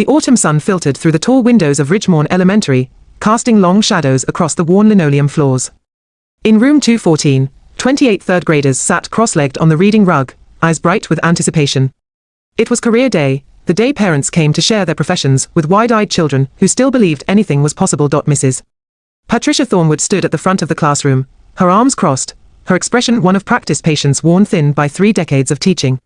The autumn sun filtered through the tall windows of Ridgemorn Elementary, casting long shadows across the worn linoleum floors. In room 214, 28 third graders sat cross-legged on the reading rug, eyes bright with anticipation. It was career day, the day parents came to share their professions with wide-eyed children who still believed anything was possible. Mrs. Patricia Thornwood stood at the front of the classroom, her arms crossed, her expression one of practiced patience worn thin by 3 decades of teaching.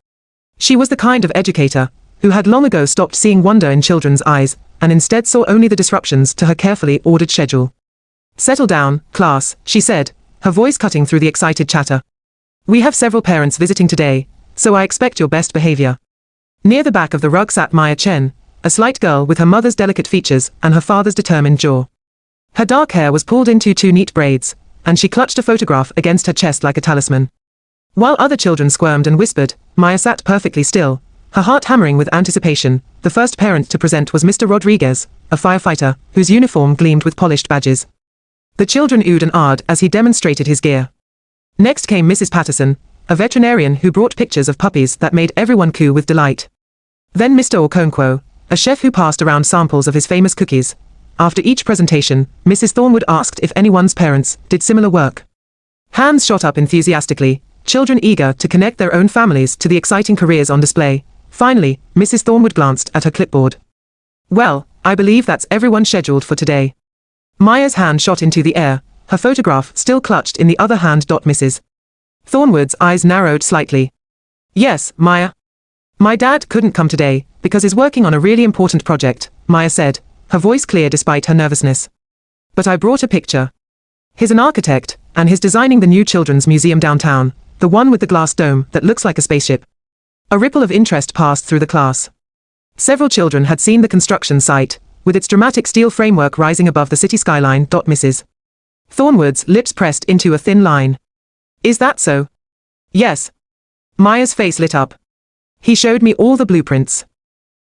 She was the kind of educator who had long ago stopped seeing wonder in children's eyes and instead saw only the disruptions to her carefully ordered schedule. "Settle down, class," she said, her voice cutting through the excited chatter. "We have several parents visiting today, so I expect your best behavior." Near the back of the rug sat Maya Chen, a slight girl with her mother's delicate features and her father's determined jaw. Her dark hair was pulled into 2 neat braids, and she clutched a photograph against her chest like a talisman. While other children squirmed and whispered, Maya sat perfectly still, her heart hammering with anticipation. The first parent to present was Mr. Rodriguez, a firefighter, whose uniform gleamed with polished badges. The children oohed and ahed as he demonstrated his gear. Next came Mrs. Patterson, a veterinarian who brought pictures of puppies that made everyone coo with delight. Then Mr. Okonkwo, a chef who passed around samples of his famous cookies. After each presentation, Mrs. Thornwood asked if anyone's parents did similar work. Hands shot up enthusiastically, children eager to connect their own families to the exciting careers on display. Finally, Mrs. Thornwood glanced at her clipboard. "Well, I believe that's everyone scheduled for today." Maya's hand shot into the air, her photograph still clutched in the other hand. Mrs. Thornwood's eyes narrowed slightly. "Yes, Maya. My dad couldn't come today because he's working on a really important project," Maya said, her voice clear despite her nervousness. "But I brought a picture. He's an architect, and he's designing the new children's museum downtown, the one with the glass dome that looks like a spaceship." A ripple of interest passed through the class. Several children had seen the construction site, with its dramatic steel framework rising above the city skyline. Mrs. Thornwood's lips pressed into a thin line. "Is that so?" "Yes." Maya's face lit up. "He showed me all the blueprints.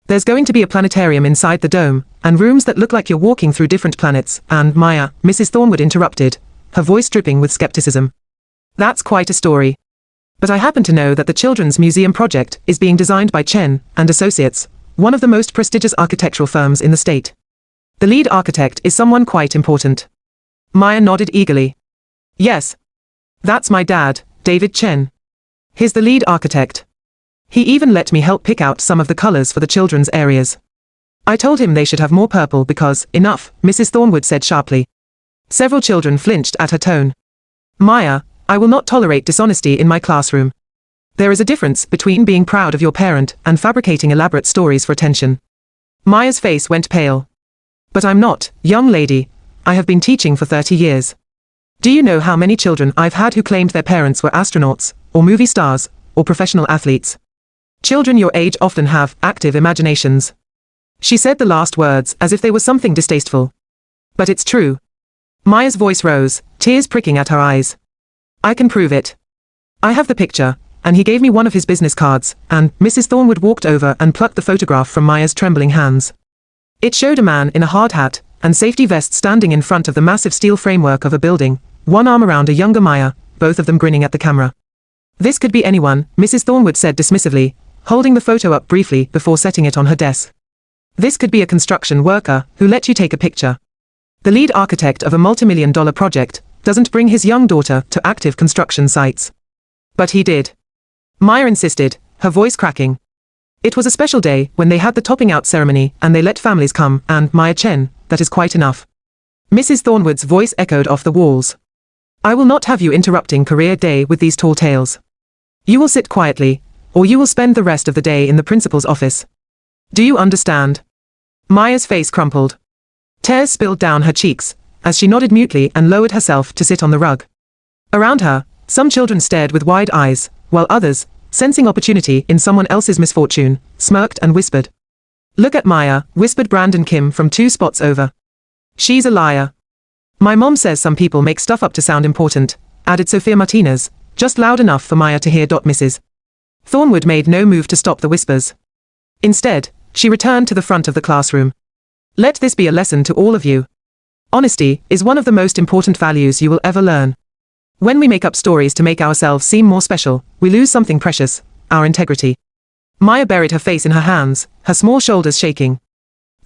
There's going to be a planetarium inside the dome, and rooms that look like you're walking through different planets, and Maya," Mrs. Thornwood interrupted, her voice dripping with skepticism. "That's quite a story. But I happen to know that the Children's Museum project is being designed by Chen and Associates, one of the most prestigious architectural firms in the state. The lead architect is someone quite important." Maya nodded eagerly. "Yes. That's my dad, David Chen. He's the lead architect. He even let me help pick out some of the colors for the children's areas. I told him they should have more purple because, enough," Mrs. Thornwood said sharply. Several children flinched at her tone. "Maya, I will not tolerate dishonesty in my classroom. There is a difference between being proud of your parent and fabricating elaborate stories for attention." Maya's face went pale. "But I'm not, young lady. I have been teaching for 30 years. Do you know how many children I've had who claimed their parents were astronauts, or movie stars, or professional athletes? Children your age often have active imaginations." She said the last words as if they were something distasteful. "But it's true." Maya's voice rose, tears pricking at her eyes. "I can prove it. I have the picture," and he gave me one of his business cards, and Mrs. Thornwood walked over and plucked the photograph from Maya's trembling hands. It showed a man in a hard hat and safety vest standing in front of the massive steel framework of a building, one arm around a younger Maya, both of them grinning at the camera. "This could be anyone," Mrs. Thornwood said dismissively, holding the photo up briefly before setting it on her desk. "This could be a construction worker who let you take a picture. The lead architect of a multi-million-dollar project doesn't bring his young daughter to active construction sites." "But he did," Maya insisted, her voice cracking. "It was a special day when they had the topping out ceremony and they let families come, and Maya Chen, that is quite enough." Mrs. Thornwood's voice echoed off the walls. "I will not have you interrupting career day with these tall tales. You will sit quietly, or you will spend the rest of the day in the principal's office. Do you understand?" Maya's face crumpled. Tears spilled down her cheeks, as she nodded mutely and lowered herself to sit on the rug. Around her, some children stared with wide eyes, while others, sensing opportunity in someone else's misfortune, smirked and whispered. "Look at Maya," whispered Brandon Kim from 2 spots over. "She's a liar. My mom says some people make stuff up to sound important," added Sophia Martinez, just loud enough for Maya to hear. Mrs. Thornwood made no move to stop the whispers. Instead, she returned to the front of the classroom. "Let this be a lesson to all of you. Honesty is one of the most important values you will ever learn. When we make up stories to make ourselves seem more special, we lose something precious, our integrity." Maya buried her face in her hands, her small shoulders shaking.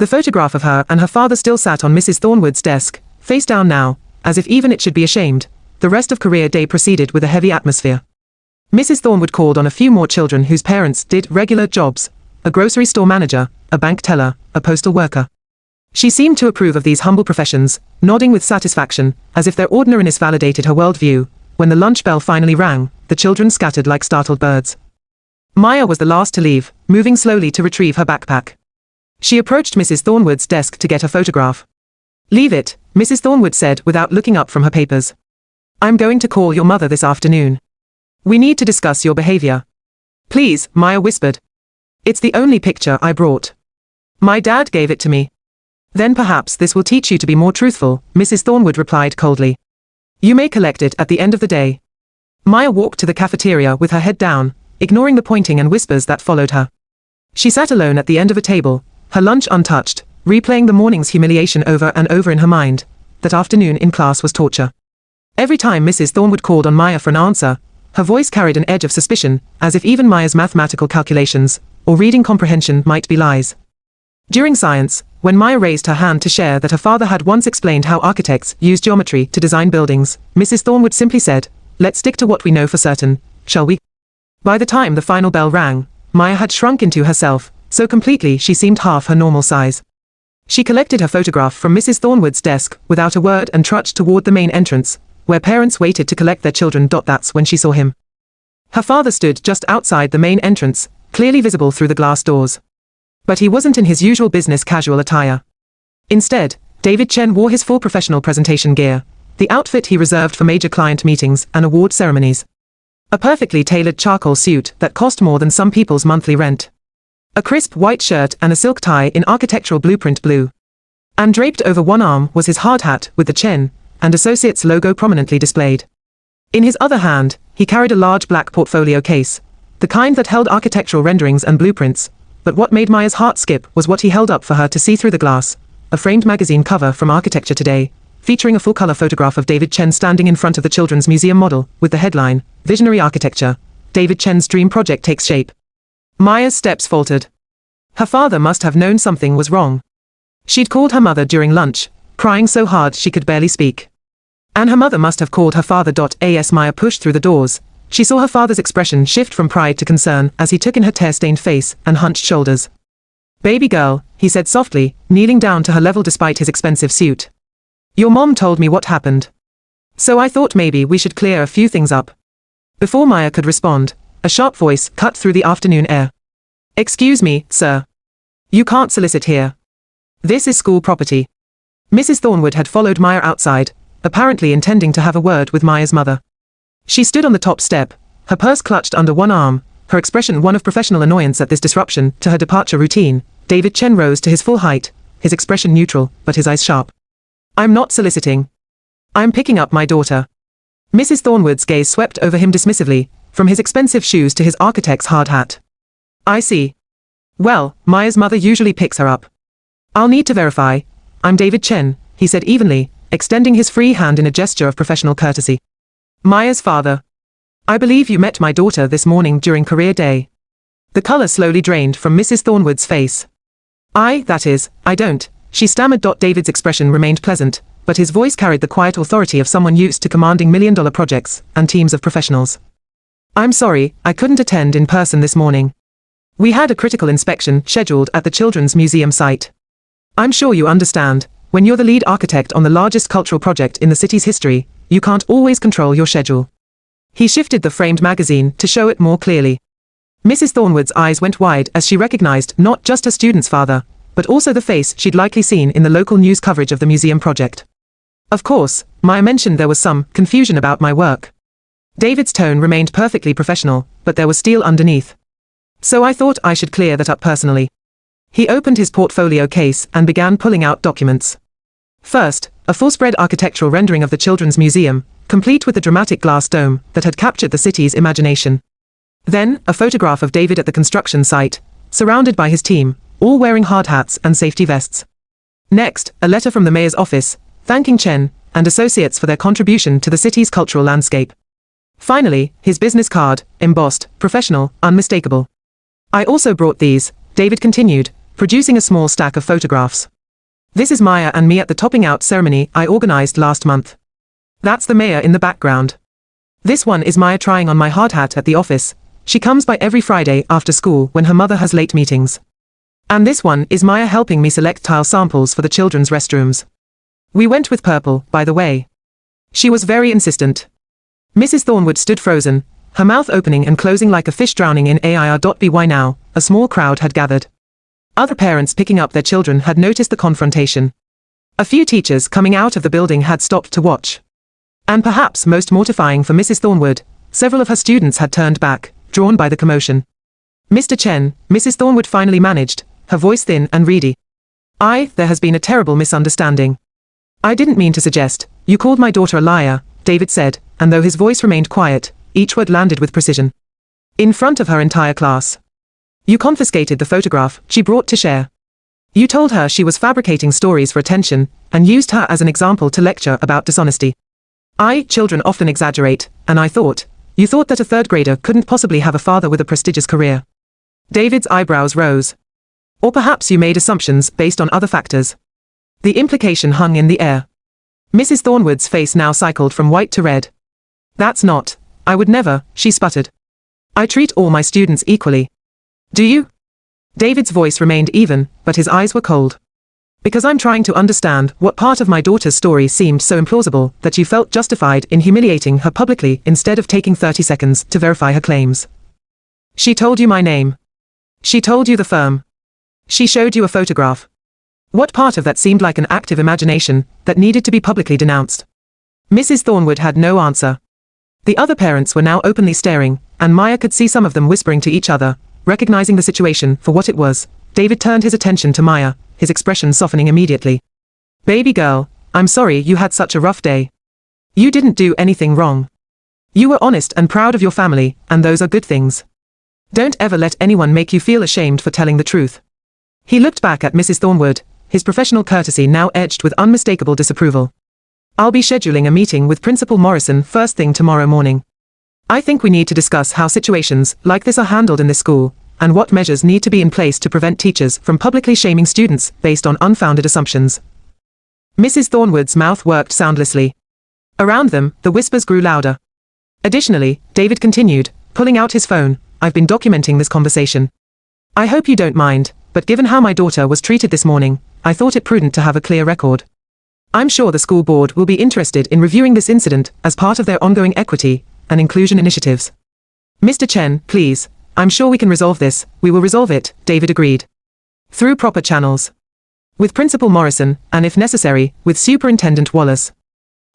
The photograph of her and her father still sat on Mrs. Thornwood's desk, face down now, as if even it should be ashamed. The rest of career day proceeded with a heavy atmosphere. Mrs. Thornwood called on a few more children whose parents did regular jobs: a grocery store manager, a bank teller, a postal worker. She seemed to approve of these humble professions, nodding with satisfaction, as if their ordinariness validated her worldview. When the lunch bell finally rang, the children scattered like startled birds. Maya was the last to leave, moving slowly to retrieve her backpack. She approached Mrs. Thornwood's desk to get her photograph. "Leave it," Mrs. Thornwood said without looking up from her papers. "I'm going to call your mother this afternoon. We need to discuss your behavior." "Please," Maya whispered. "It's the only picture I brought. My dad gave it to me." "Then perhaps this will teach you to be more truthful," Mrs. Thornwood replied coldly. "You may collect it at the end of the day." Maya walked to the cafeteria with her head down, ignoring the pointing and whispers that followed her. She sat alone at the end of a table, her lunch untouched, replaying the morning's humiliation over and over in her mind. That afternoon in class was torture. Every time Mrs. Thornwood called on Maya for an answer, her voice carried an edge of suspicion, as if even Maya's mathematical calculations, or reading comprehension, might be lies. During science, when Maya raised her hand to share that her father had once explained how architects use geometry to design buildings, Mrs. Thornwood simply said, "Let's stick to what we know for certain, shall we?" By the time the final bell rang, Maya had shrunk into herself, so completely she seemed half her normal size. She collected her photograph from Mrs. Thornwood's desk without a word and trudged toward the main entrance, where parents waited to collect their children. That's when she saw him. Her father stood just outside the main entrance, clearly visible through the glass doors. But he wasn't in his usual business casual attire. Instead, David Chen wore his full professional presentation gear, the outfit he reserved for major client meetings and award ceremonies. A perfectly tailored charcoal suit that cost more than some people's monthly rent. A crisp white shirt and a silk tie in architectural blueprint blue. And draped over one arm was his hard hat with the Chen and Associates logo prominently displayed. In his other hand, he carried a large black portfolio case, the kind that held architectural renderings and blueprints. But what made Maya's heart skip was what he held up for her to see through the glass: a framed magazine cover from Architecture Today, featuring a full-color photograph of David Chen standing in front of the Children's Museum model, with the headline, "Visionary Architecture, David Chen's Dream Project Takes Shape." Maya's steps faltered. Her father must have known something was wrong. She'd called her mother during lunch, crying so hard she could barely speak. And her mother must have called her father. As Maya pushed through the doors, she saw her father's expression shift from pride to concern as he took in her tear-stained face and hunched shoulders. "Baby girl," he said softly, kneeling down to her level despite his expensive suit. "Your mom told me what happened. So I thought maybe we should clear a few things up." Before Maya could respond, a sharp voice cut through the afternoon air. "Excuse me, sir. You can't solicit here. This is school property." Mrs. Thornwood had followed Maya outside, apparently intending to have a word with Maya's mother. She stood on the top step, her purse clutched under one arm, her expression one of professional annoyance at this disruption to her departure routine. David Chen rose to his full height, his expression neutral, but his eyes sharp. "I'm not soliciting. I'm picking up my daughter." Mrs. Thornwood's gaze swept over him dismissively, from his expensive shoes to his architect's hard hat. "I see. Well, Maya's mother usually picks her up. I'll need to verify. I'm David Chen," he said evenly, extending his free hand in a gesture of professional courtesy. "Maya's father. I believe you met my daughter this morning during career day." The color slowly drained from Mrs. Thornwood's face. I don't," she stammered. David's expression remained pleasant, but his voice carried the quiet authority of someone used to commanding million-dollar projects and teams of professionals. "I'm sorry, I couldn't attend in person this morning. We had a critical inspection scheduled at the Children's Museum site. I'm sure you understand, when you're the lead architect on the largest cultural project in the city's history, you can't always control your schedule." He shifted the framed magazine to show it more clearly. Mrs. Thornwood's eyes went wide as she recognized not just her student's father, but also the face she'd likely seen in the local news coverage of the museum project. "Of course, Maya mentioned there was some confusion about my work." David's tone remained perfectly professional, but there was steel underneath. "So I thought I should clear that up personally." He opened his portfolio case and began pulling out documents. First, a full-spread architectural rendering of the Children's Museum, complete with the dramatic glass dome that had captured the city's imagination. Then, a photograph of David at the construction site, surrounded by his team, all wearing hard hats and safety vests. Next, a letter from the mayor's office, thanking Chen and Associates for their contribution to the city's cultural landscape. Finally, his business card, embossed, professional, unmistakable. "I also brought these," David continued, producing a small stack of photographs. This is Maya and me at the topping out ceremony I organized last month. That's the mayor in the background. This one is Maya trying on my hard hat at the office. She comes by every Friday after school when her mother has late meetings. And this one is Maya helping me select tile samples for the children's restrooms. We went with purple, by the way. She was very insistent. Mrs. Thornwood stood frozen, her mouth opening and closing like a fish drowning in air.by now. A small crowd had gathered. Other parents picking up their children had noticed the confrontation. A few teachers coming out of the building had stopped to watch. And perhaps most mortifying for Mrs. Thornwood, several of her students had turned back, drawn by the commotion. Mr. Chen, Mrs. Thornwood finally managed, her voice thin and reedy. There has been a terrible misunderstanding. I didn't mean to suggest, you called my daughter a liar, David said, and though his voice remained quiet, each word landed with precision. In front of her entire class. You confiscated the photograph she brought to share. You told her she was fabricating stories for attention, and used her as an example to lecture about dishonesty. Children often exaggerate, and you thought that a third grader couldn't possibly have a father with a prestigious career. David's eyebrows rose. Or perhaps you made assumptions based on other factors. The implication hung in the air. Mrs. Thornwood's face now cycled from white to red. That's not, I would never, she sputtered. I treat all my students equally. Do you? David's voice remained even, but his eyes were cold. Because I'm trying to understand what part of my daughter's story seemed so implausible that you felt justified in humiliating her publicly instead of taking 30 seconds to verify her claims. She told you my name. She told you the firm. She showed you a photograph. What part of that seemed like an active imagination that needed to be publicly denounced? Mrs. Thornwood had no answer. The other parents were now openly staring, and Maya could see some of them whispering to each other, recognizing the situation for what it was. David turned his attention to Maya, his expression softening immediately. Baby girl, I'm sorry you had such a rough day. You didn't do anything wrong. You were honest and proud of your family, and those are good things. Don't ever let anyone make you feel ashamed for telling the truth. He looked back at Mrs. Thornwood, his professional courtesy now edged with unmistakable disapproval. I'll be scheduling a meeting with Principal Morrison first thing tomorrow morning. I think we need to discuss how situations like this are handled in this school, and what measures need to be in place to prevent teachers from publicly shaming students based on unfounded assumptions. Mrs. Thornwood's mouth worked soundlessly. Around them, the whispers grew louder. Additionally, David continued, pulling out his phone, I've been documenting this conversation. I hope you don't mind, but given how my daughter was treated this morning, I thought it prudent to have a clear record. I'm sure the school board will be interested in reviewing this incident as part of their ongoing equity and inclusion initiatives. Mr. Chen, please, I'm sure we can resolve this. We will resolve it, David agreed. Through proper channels. With Principal Morrison, and if necessary, with Superintendent Wallace.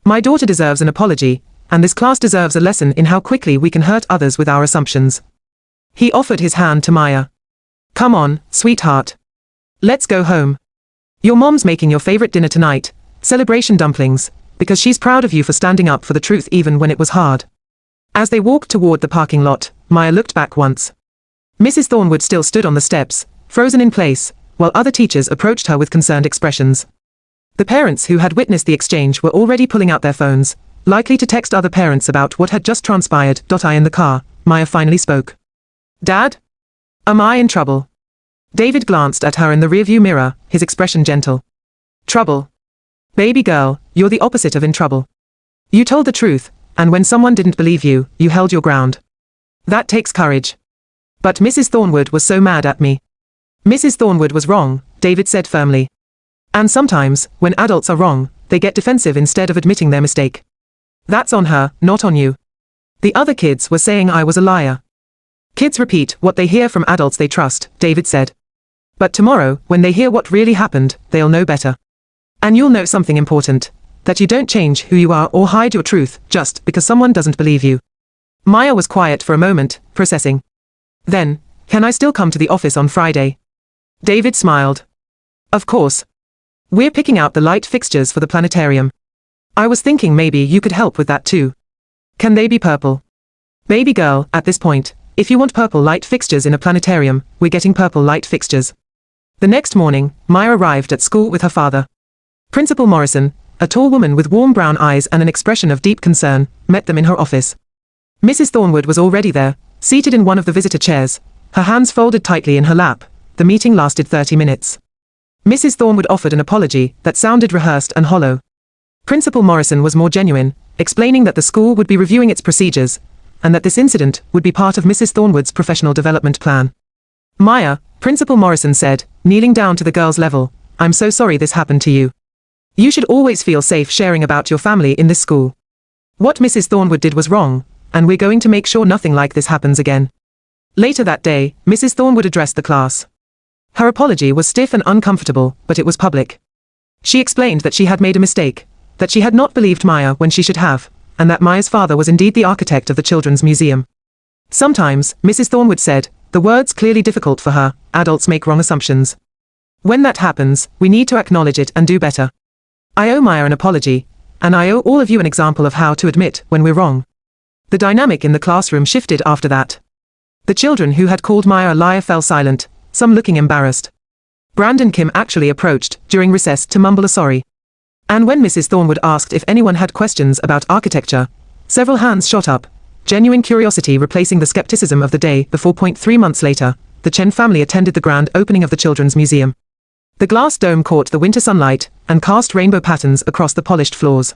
My daughter deserves an apology, and this class deserves a lesson in how quickly we can hurt others with our assumptions. He offered his hand to Maya. Come on, sweetheart. Let's go home. Your mom's making your favorite dinner tonight, celebration dumplings, because she's proud of you for standing up for the truth even when it was hard. As they walked toward the parking lot, Maya looked back once. Mrs. Thornwood still stood on the steps, frozen in place, while other teachers approached her with concerned expressions. The parents who had witnessed the exchange were already pulling out their phones, likely to text other parents about what had just transpired. In the car, Maya finally spoke. Dad? Am I in trouble? David glanced at her in the rearview mirror, his expression gentle. Trouble? Baby girl, you're the opposite of in trouble. You told the truth, and when someone didn't believe you, you held your ground. That takes courage. But Mrs. Thornwood was so mad at me. Mrs. Thornwood was wrong, David said firmly. And sometimes, when adults are wrong, they get defensive instead of admitting their mistake. That's on her, not on you. The other kids were saying I was a liar. Kids repeat what they hear from adults they trust, David said. But tomorrow, when they hear what really happened, they'll know better. And you'll know something important, that you don't change who you are or hide your truth just because someone doesn't believe you. Maya was quiet for a moment, processing. Then, can I still come to the office on Friday? David smiled. Of course. We're picking out the light fixtures for the planetarium. I was thinking maybe you could help with that too. Can they be purple? Baby girl, at this point, if you want purple light fixtures in a planetarium, we're getting purple light fixtures. The next morning, Maya arrived at school with her father. Principal Morrison, a tall woman with warm brown eyes and an expression of deep concern, met them in her office. Mrs. Thornwood was already there, seated in one of the visitor chairs, her hands folded tightly in her lap, the meeting lasted 30 minutes. Mrs. Thornwood offered an apology that sounded rehearsed and hollow. Principal Morrison was more genuine, explaining that the school would be reviewing its procedures, and that this incident would be part of Mrs. Thornwood's professional development plan. Maya, Principal Morrison said, kneeling down to the girl's level, "I'm so sorry this happened to you. You should always feel safe sharing about your family in this school. What Mrs. Thornwood did was wrong, and we're going to make sure nothing like this happens again." Later that day, Mrs. Thornwood addressed the class. Her apology was stiff and uncomfortable, but it was public. She explained that she had made a mistake, that she had not believed Maya when she should have, and that Maya's father was indeed the architect of the Children's Museum. Sometimes, Mrs. Thornwood said, the words clearly difficult for her, adults make wrong assumptions. When that happens, we need to acknowledge it and do better. I owe Maya an apology, and I owe all of you an example of how to admit when we're wrong. The dynamic in the classroom shifted after that. The children who had called Maya a liar fell silent, some looking embarrassed. Brandon Kim actually approached, during recess, to mumble a sorry. And when Mrs. Thornwood asked if anyone had questions about architecture, several hands shot up, genuine curiosity replacing the skepticism of the day before. 3 months later, the Chen family attended the grand opening of the Children's Museum. The glass dome caught the winter sunlight, and cast rainbow patterns across the polished floors.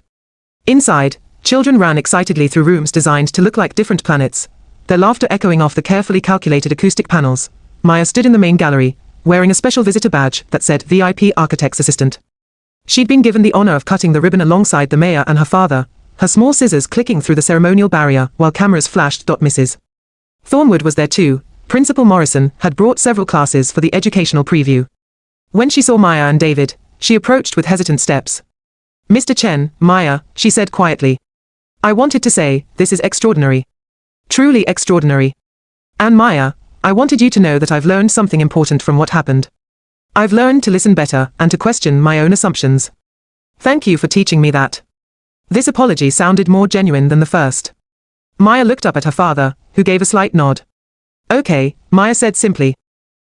Inside, children ran excitedly through rooms designed to look like different planets, their laughter echoing off the carefully calculated acoustic panels. Maya stood in the main gallery, wearing a special visitor badge that said VIP Architect's Assistant. She'd been given the honor of cutting the ribbon alongside the mayor and her father, her small scissors clicking through the ceremonial barrier while cameras flashed. Mrs. Thornwood was there too. Principal Morrison had brought several classes for the educational preview. When she saw Maya and David, she approached with hesitant steps. "Mr. Chen, Maya," she said quietly. "I wanted to say, this is extraordinary. Truly extraordinary. And Maya, I wanted you to know that I've learned something important from what happened. I've learned to listen better and to question my own assumptions. Thank you for teaching me that." This apology sounded more genuine than the first. Maya looked up at her father, who gave a slight nod. "Okay," Maya said simply.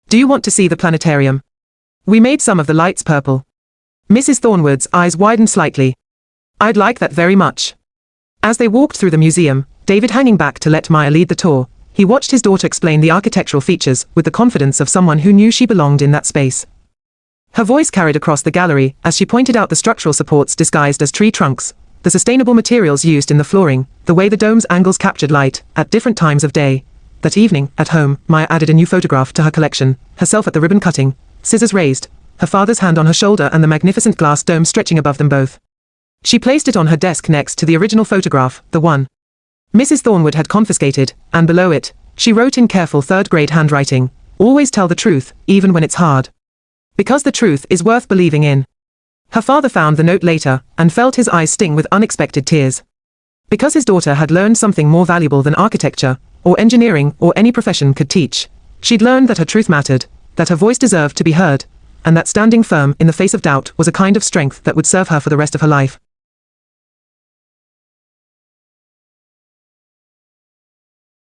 "Do you want to see the planetarium? We made some of the lights purple." Mrs. Thornwood's eyes widened slightly. "I'd like that very much." As they walked through the museum, David hanging back to let Maya lead the tour, he watched his daughter explain the architectural features with the confidence of someone who knew she belonged in that space. Her voice carried across the gallery as she pointed out the structural supports disguised as tree trunks, the sustainable materials used in the flooring, the way the dome's angles captured light at different times of day. That evening, at home, Maya added a new photograph to her collection, herself at the ribbon cutting, scissors raised, her father's hand on her shoulder and the magnificent glass dome stretching above them both. She placed it on her desk next to the original photograph, the one Mrs. Thornwood had confiscated, and below it, she wrote in careful third-grade handwriting, "Always tell the truth, even when it's hard. Because the truth is worth believing in." Her father found the note later, and felt his eyes sting with unexpected tears. Because his daughter had learned something more valuable than architecture, or engineering, or any profession could teach. She'd learned that her truth mattered, that her voice deserved to be heard, and that standing firm in the face of doubt was a kind of strength that would serve her for the rest of her life.